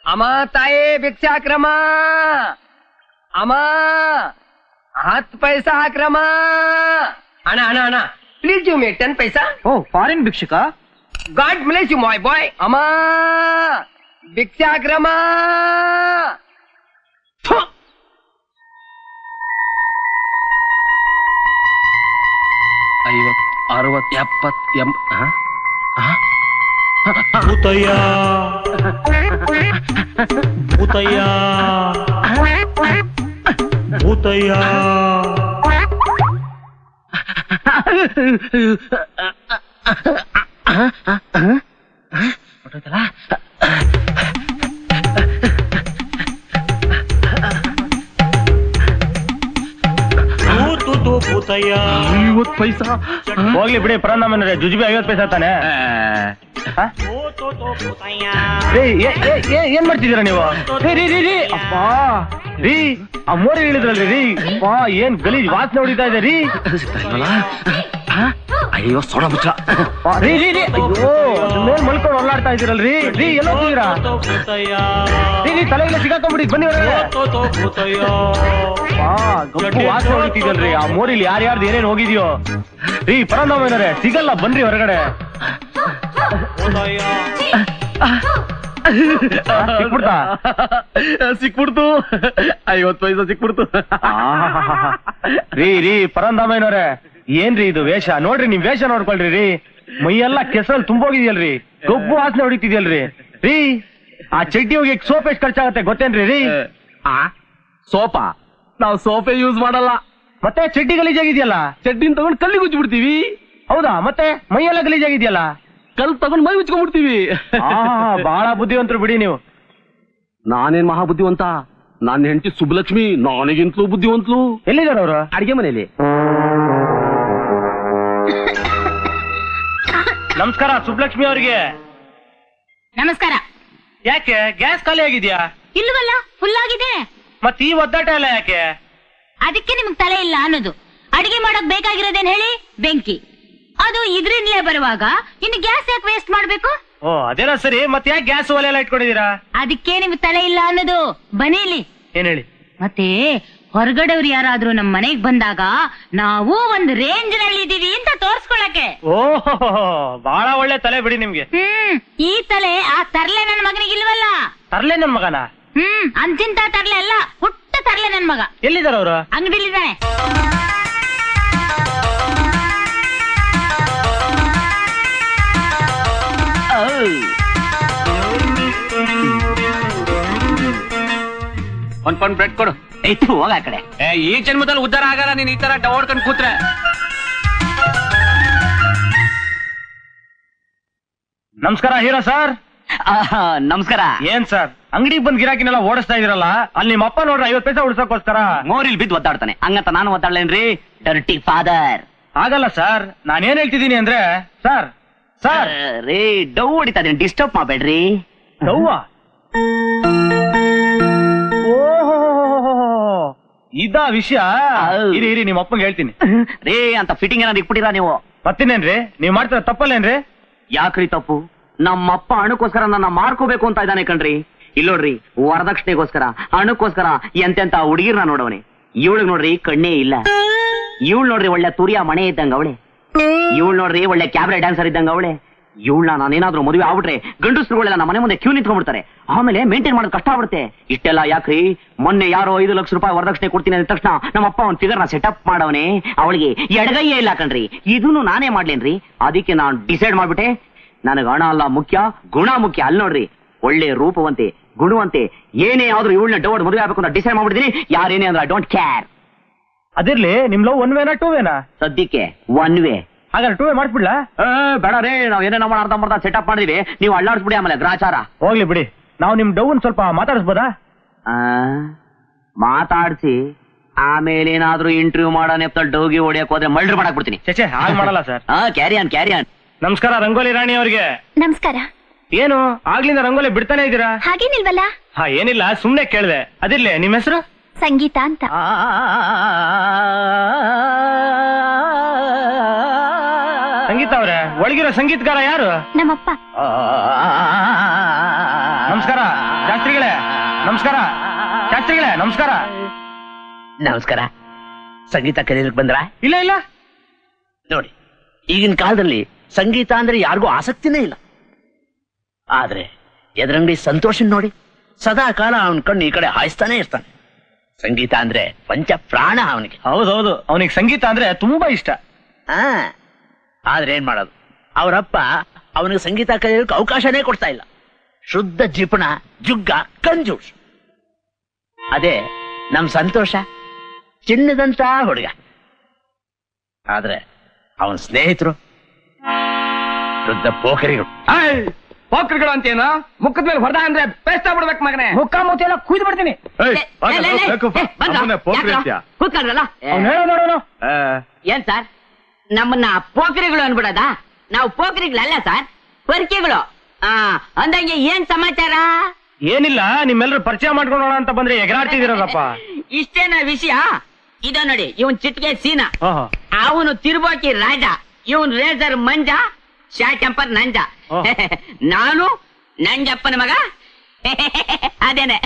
ಅಮ್ಮ ತಾಯೇ ಭಿಕ್ಷಾಕ್ರಮ ಅಮ್ಮ 10 ಪೈಸಾ ಹಾಕ್ರಮ ಅಣ್ಣ ಅಣ್ಣ ಅಣ್ಣ ಪ್ಲೀಸ್ ಗಿವ್ ಮೀ 10 ಪೈಸಾ ಓ ಫಾರಿನ್ ಭಿಕ್ಷುಕ God bless you my boy ಅಮ್ಮ ಭಿಕ್ಷಾಕ್ರಮ 50 60 70 ಭೂತಯ್ಯ ಭೂತಯ್ಯ ಭೂತಯ್ಯ ಭೂತಯ್ಯ 50 ಪೈಸಾ ಹೋಗ್ಲಿ ಬಿಡಿ ಪರಂದಾಮನ್ರೆ ಜುಜುಬಿ 50 ಪೈಸಾ ತಾನೆ ಏನ್ ಮಾಡ್ತಿದ್ದೀರಾ ನೀವು ಅಪ್ಪ ರೀ ಆ ಮೋರಿ ಹೇಳಿದ್ರಲ್ರಿ ರೀ ಅಪ್ಪ ಏನ್ ಗಲೀಜ್ ವಾಸನೆ ಹೊಡಿತಾ ಇದೆ ರೀ ಅಯ್ಯೋ ಸೊಣ ಮುಚ್ಚ ರೀ ರೀ ರೀ ಅಯ್ಯೋ ಮೇಲ್ ಮಲ್ಕೊಂಡು ಒಳ್ಳಾಡ್ತಾ ಇದೀರಲ್ರಿ ರೀ ಎಲ್ಲ ಹೋಗ್ತೀರಾ ರೀ ರೀ ತಲೆಗೆಲ್ಲ ಸಿಗಾಕೊಂಡ್ಬಿಡಿ ಬನ್ನಿ ಗಪ್ಪು ವಾಸನೆ ಹೊಡಿತಿದಲ್ರಿ ಆ ಮೋರಿಲಿ ಯಾರ್ಯಾರ್ದು ಏನೇನ್ ಹೋಗಿದ್ಯೋ ರೀ ಪರಂದಾಮಯ್ಯನವ್ರೆ ಸಿಗಲ್ಲ ಬನ್ರಿ ಹೊರಗಡೆ ಸಿಕ್ಬಿಡ್ತು 50 ಪೈಸಾ ಸಿಕ್ಬಿಡ್ತು ರೀ ರೀ ಪರಂದಾಮಯ್ಯನವ್ರೆ ಏನ್ರಿ ಇದು ವೇಷ ನೋಡ್ರಿ ನಿಮ್ ವೇಷ ನೋಡ್ಕೊಳ್ರಿ ರೀ ಮೈಯೆಲ್ಲ ಕೆಸರಲ್ಲಿ ತುಂಬೋಗಿದ್ಯಲ್ರಿ ಗಬ್ಬು ವಾಸನೆ ಹೊಡಿತಿದ್ಯಲ್ರಿ ರೀ ಆ ಚಡ್ಡಿ ಹೋಗಿ ಸೋಪ್ ಎಷ್ಟು ಖರ್ಚಾಗತ್ತೆ ಗೊತ್ತೇನ್ರಿ ರೀ ಸೋಪಾ ನಾವು ಸೋಪೆ ಯೂಸ್ ಮಾಡಲ್ಲ ಮತ್ತೆ ಚಡ್ಡಿ ಗಲೀಜಾಗಿದ್ಯಲ್ಲ ಚಡ್ಡಿನ ತಗೊಂಡ್ ಕಲ್ಲಿಗೆ ಉಜ್ಬಿಡ್ತೀವಿ ಹೌದಾ ಮತ್ತೆ ಮೈಯೆಲ್ಲ ಗಲೀಜಾಗಿದ್ಯಲ್ಲ ಕಲ್ ತಗೊಂಡ್ ಮೈ ಉಚ್ಕೊಂಡ್ಬಿಡ್ತೀವಿ ಬಹಳ ಬುದ್ಧಿವಂತರು ಬಿಡಿ ನೀವು ನಾನೇನ್ ಮಹಾ ಬುದ್ಧಿವಂತ ನನ್ನ ಹೆಂಡತಿ ಸುಬ್ಬಲಕ್ಷ್ಮಿ ನನಗಿಂತಲೂ ಬುದ್ಧಿವಂತಲು ಎಲ್ಲಿದಾರ ಅವರು ಅಡಿಗೆ ಮನೆಯಲ್ಲಿ ನಮಸ್ಕಾರ ಸುಬ್ಬಲಕ್ಷ್ಮಿ ಅವ್ರಿಗೆ ನಮಸ್ಕಾರ ಯಾಕೆ ಗ್ಯಾಸ್ ಖಾಲಿ ಆಗಿದ್ಯಾ ಇಲ್ವಲ್ಲ ಫುಲ್ ಆಗಿದೆ ಮತ್ ಈ ಒದ್ದಾಟ ಎಲ್ಲ ಯಾಕೆ ಅದಕ್ಕೆ ನಿಮ್ಗ್ ತಲೆ ಇಲ್ಲ ಅನ್ನೋದು ಅಡಿಗೆ ಮಾಡಕ್ ಬೇಕಾಗಿರೋದೇನ್ ಹೇಳಿ ಬೆಂಕಿ ಅದು ಇದ್ರಿಂದಲೇ ಬರುವಾಗ ಇನ್ನು ಗ್ಯಾಸ್ ಯಾಕೆ ವೇಸ್ಟ್ ಮಾಡ್ಬೇಕು ಓ ಅದೇನಾ ಸರಿ ಮತ್ತೆ ಯಾಕೆ ಗ್ಯಾಸ್ ಒಲೆ ಎಲ್ಲ ಇಟ್ಕೊಂಡಿದೀರಾ ಅದಕ್ಕೆ ನಿಮ್ಗ್ ತಲೆ ಇಲ್ಲ ಅನ್ನೋದು ಬನ್ನಿಲಿ ಏನ್ ಹೇಳಿ ಮತ್ತೆ ಹೊರಗಡೆವ್ರು ಯಾರಾದ್ರೂ ನಮ್ ಮನೆಗ್ ಬಂದಾಗ ನಾವು ಒಂದ್ ರೇಂಜ್ ನಲ್ಲಿ ಇದೀವಿ ಅಂತ ತೋರ್ಸ್ಕೊಳಕ್ಕೆ ಓಹೋ ಬಹಳ ಒಳ್ಳೆ ತಲೆ ಬಿಡಿ ನಿಮ್ಗೆ ಈ ತಲೆ ಆ ತರ್ಲೆ ನನ್ ಮಗನಿಗಿಲ್ವಲ್ಲ ತರ್ಲೆ ನನ್ ಮಗನ ಅಂತಿಂತ ತರ್ಲೆ ಅಲ್ಲ ಪುಟ್ಟ ತರ್ಲೆ ನನ್ ಮಗ ಎಲ್ಲಿದಾರ ಅವರು ಅಂಗಡಿಲಿದ್ದಾನೆ ಒಂದ್ ಬ್ರೆಡ್ ಕೊಡು ಹೋಗ ಆ ಕಡೆ ಈ ಜನ್ಮದಲ್ಲಿ ಉದ್ದಾರ ಆಗಲ್ಲ ನೀನ್ ಈ ತರ ಓಡ್ಕೊಂಡ್ ಕೂತ್ರೆ ನಮಸ್ಕಾರ ಹೀರೋ ಸರ್ ನಮಸ್ಕಾರ ಏನ್ ಸರ್ ಅಂಗಡಿಗೆ ಬಂದ್ ಗಿರಾಕಿನೆಲ್ಲ ಓಡಿಸ್ತಾ ಇದೀರಲ್ಲ ಅಲ್ಲಿ ನಿಮ್ಮ ಅಪ್ಪ ನೋಡ್ರ 50 ಪೈಸಾ ಉಳ್ಸಕ್ಕೋಸ್ಕರ ಮೋರಿಲ್ ಬಿದ್ದು ಒದ್ದಾಡ್ತಾನೆ ಹಂಗಂತ ನಾನು ಒದ್ದಾಡ್ಲೇನ್ರಿ ಡರ್ಟಿ ಫಾದರ್ ಆಗಲ್ಲ ಸರ್ ನಾನೇನ್ ಹೇಳ್ತಿದ್ದೀನಿ ಅಂದ್ರೆ ಸರ್ ಸರ್ ರೇ ಡೌ ಹೊಡಿತಾ ಇದೀನಿ ಡಿಸ್ಟರ್ಬ್ ಮಾಡ್ಬೇಡ್ರಿ ಡವ್ವಾ ಓಹೋ ಇದಾ ವಿಷಯ ಇರಿ ಇರಿ ನಿಮ್ಮ ಅಪ್ಪಂಗೆ ಹೇಳ್ತೀನಿ ರೇ ಅಂತ ಫಿಟ್ಟಿಂಗ್ ಏನಾದ್ರು ಇಟ್ಬಿಟ್ಟಿರಾ ನೀವು ಮತ್ತಿನೇನ್ರಿ ನೀವ್ ಮಾಡ್ತೀರ ತಪ್ಪಲ್ಲೇನ್ರಿ ಯಾಕ್ರಿ ತಪ್ಪು ನಮ್ಮಪ್ಪ ಹಣಕ್ಕೋಸ್ಕರ ನನ್ನ ಮಾರ್ಕೋಬೇಕು ಅಂತ ಇದ್ದಾನೆ ಕಣ್ರಿ ಇಲ್ಲೋಡ್ರಿ ವರದಕ್ಷಿಣೆಗೋಸ್ಕರ ಹಣಕ್ಕೋಸ್ಕರ ಎಂತೆಂತ ಹುಡುಗಿರ್ನ ನೋಡವನೆ ಇವಳಿಗೆ ನೋಡ್ರಿ ಕಣ್ಣೇ ಇಲ್ಲ ಇವಳು ನೋಡ್ರಿ ಒಳ್ಳೆ ತುರಿಯ ಮನೆ ಇದ್ದಂಗ ಅವಳೆ ಇವಳು ನೋಡ್ರಿ ಒಳ್ಳೆ ಕ್ಯಾಬ್ರೆ ಡ್ಯಾನ್ಸರ್ ಇದ್ದಂಗ ಅವಳೆ ಇವಳನ್ನ ನಾನೇನಾದ್ರೂ ಮದುವೆ ಆಗ್ಬಿಟ್ರೆ ಗಂಡಸ್ರುಗಳೆಲ್ಲ ನಮ್ಮ ಮನೆ ಮುಂದೆ ಕ್ಯೂ ನಿಂತ್ಕೊಂಡ್ಬಿಡ್ತಾರೆ ಆಮೇಲೆ ಮೇಂಟೈನ್ ಮಾಡೋದು ಕಷ್ಟ ಆಗ್ಬಿಡುತ್ತೆ ಇಷ್ಟೆಲ್ಲ ಯಾಕ್ರಿ ಮೊನ್ನೆ ಯಾರೋ 5 ಲಕ್ಷ ರೂಪಾಯಿ ವರದಕ್ಷಿಣೆ ಕೊಡ್ತೀನಿ ಅಂದ ತಕ್ಷಣ ನಮ್ಮಪ್ಪ ಒಂದ್ ಫಿಗರ್ನ ಸೆಟಪ್ ಮಾಡವನೆ ಅವಳಿಗೆ ಎಡಗೈಯೇ ಇಲ್ಲ ಕಣ್ರಿ ಇದನ್ನು ನಾನೇ ಮಾಡ್ಲೇನ್ರಿ ಅದಕ್ಕೆ ನಾನು ಡಿಸೈಡ್ ಮಾಡ್ಬಿಟ್ಟೆ ನನಗ ಹಣ ಅಲ್ಲ ಮುಖ್ಯ ಗುಣ ಮುಖ್ಯ ಅಲ್ಲಿ ನೋಡ್ರಿ ಒಳ್ಳೆ ರೂಪವಂತೆ ಗುಣವಂತೆ ಏನೇ ಆದ್ರೂ ಇವಳನ್ನ ಡೌಟ್ ಮದುವೆ ಆಗ್ಬೇಕು ಅಂತ ಡಿಸೈಡ್ ಮಾಡ್ಬಿಟ್ಟಿದೀನಿ ಯಾರೇನೇ ಅಂದ್ರೆ ಐ ಡೋಂಟ್ ಕೇರ್ ಅದಿರ್ಲಿ ನಿಮ್ ಲವ್ 1 ವೇನಾ 2 ವೇನಾ ಸದ್ಯಕ್ಕೆ 1 ವೇ ಹಾಗಾದ್ರೆ 2 ವೇ ಮಾಡ್ಬಿಡ್ಲಾ ಬೇಡ ರೇ ನಾವ್ ಏನೇ ನಮ್ಮ ಅರ್ಧ ಮರ್ಧ ಸೆಟಪ್ ಮಾಡಿದೀವಿ ನೀವು ಅಳ್ಳಾಡ್ಸ್ಬಿಡಿ ಆಮೇಲೆ ಗ್ರಾಚಾರ ಹೋಗ್ಲಿ ಬಿಡಿ ನಾವು ನಿಮ್ ಡೌನ್ ಸ್ವಲ್ಪ ಮಾತಾಡಿಸ್ಬೋದಾ ಮಾತಾಡ್ಸಿ ಆಮೇಲೆ ಏನಾದ್ರೂ ಇಂಟರ್ವ್ಯೂ ಮಾಡೋ ನೆಪ್ತ ಡೌಗಿ ಹೊಡಿಯಕ್ ಹೋದ್ರೆ ಮಲ್ಡ್ರ್ ಮಾಡಕ್ ಬಿಡ್ತೀನಿ ಚೇಚೆ ಹಾಗೆ ಮಾಡಲ್ಲ ಸರ್ ಕ್ಯಾರಿ ಆನ್ ನಮಸ್ಕಾರ ರಂಗೋಲಿ ರಾಣಿ ಅವ್ರಿಗೆ ನಮಸ್ಕಾರ ಏನು ಆಗ್ಲಿಂದ ರಂಗೋಲಿ ಬಿಡ್ತಾನೆ ಇದ್ದೀರಾ ಹಾಗೇನಿಲ್ವಲ್ಲ ಏನಿಲ್ಲ ಸುಮ್ನೆ ಕೇಳ್ದೆ ಅದಿರ್ಲಿ ನಿಮ್ ಹೆಸರು ಸಂಗೀತ ಅಂತ ಸಂಗೀತ ಅವ್ರೆ ಒಳಗಿರೋ ಸಂಗೀತಗಾರ ಯಾರು ನಮ್ಮಪ್ಪ ನಮಸ್ಕಾರ ಶಾಸ್ತ್ರಿಗಳೇ ನಮಸ್ಕಾರ. ಶಾಸ್ತ್ರಿಗಳೇ ನಮಸ್ಕಾರ. ನಮಸ್ಕಾರ. ಸಂಗೀತ ಕಲಿಯಲಿಕ್ಕೆ ಬಂದ್ರ? ಇಲ್ಲ ಇಲ್ಲ. ನೋಡಿ, ಈಗಿನ ಕಾಲದಲ್ಲಿ ಸಂಗೀತ ಅಂದ್ರೆ ಯಾರಿಗೂ ಆಸಕ್ತಿನೇ ಇಲ್ಲ. ಆದ್ರೆ ಎದುರಂಗಡಿ ಸಂತೋಷನ್ ನೋಡಿ, ಸದಾ ಕಾಲ ಅವನ ಕಣ್ಣು ಈ ಕಡೆ ಹಾಯಿಸ್ತಾನೆ ಇರ್ತಾನೆ. ಸಂಗೀತ ಅಂದ್ರೆ ಪಂಚ ಪ್ರಾಣ ಅವನಿಗೆ. ಹೌದೌದು, ಅವನಿಗೆ ಸಂಗೀತ ಅಂದ್ರೆ ತುಂಬಾ ಇಷ್ಟ. ಆದ್ರೆ ಏನ್ ಮಾಡೋದು, ಅವರಪ್ಪ ಅವನಿಗೆ ಸಂಗೀತ ಕಲಿಯೋಕೆ ಅವಕಾಶನೇ ಕೊಡ್ತಾ ಇಲ್ಲ. ಶುದ್ಧ ಜಿಪುಣ, ಜುಗ್ಗ, ಕಂಜೂಸ್. ಅದೇ ನಮ್ ಸಂತೋಷ, ಚಿನ್ನದಂತ ಹುಡುಗ. ಆದ್ರೆ ಅವನ ಸ್ನೇಹಿತರು ಶುದ್ಧ ಪೋಖರಿಗಳು. ಪೋಖ್ರಿಗಳು ಅಂತೇನು? ಮುಖದ ಮೇಲೆ ಹೊಡೆದ ಅಂದ್ರೆ ಪೇಸ್ತಾ ಬಿಡ್ಬೇಕು ಮಗನೇ. ಮುಖ ಮೂತಿ ಎಲ್ಲ ಕುಯ್ದು ಬಿಡ್ತೀನಿ. ಕೂತ್ಕೊಂಡ್ರಲ್ಲ. ಏನ್ ಸರ್, ನಮ್ಮನ್ನ ಪೋಖ್ರಿಗಳು ಅನ್ಬಿಡದ? ನಾವು ಪೋಖ್ರಿಗಳಲ್ಲ ಸರ್, ಪರ್ಕಿಗಳು. ಅಂದಂಗೆ ಏನ್ ಸಮಾಚಾರ? ಏನಿಲ್ಲ, ನಿಮ್ಮೆಲ್ಲರೂ ಪರಿಚಯ ಮಾಡ್ಕೊಂಡೋಣ ಅಂತ ಬಂದ್ರೆ ಎಗರಾಡ್ತಿದ್ದೀರಲ್ಲಪ್ಪ. ಇಷ್ಟೇನ ವಿಷಯ? ಇದ ನೋಡಿ, ಇವನ್ ಚಿಟ್ಕೆ ಸೀನಾ, ಅವನು ತಿರುಬೋಕಿ ರಾಜ, ಇವನ್ ರೇಜರ್ ಮಂಜ, ಶಾರ್ಟ್ ಟೆಂಪರ್ ನಂಜ. ನಾನು ನಂಜಪ್ಪನ ಮಗ. ಅದೇನೆ.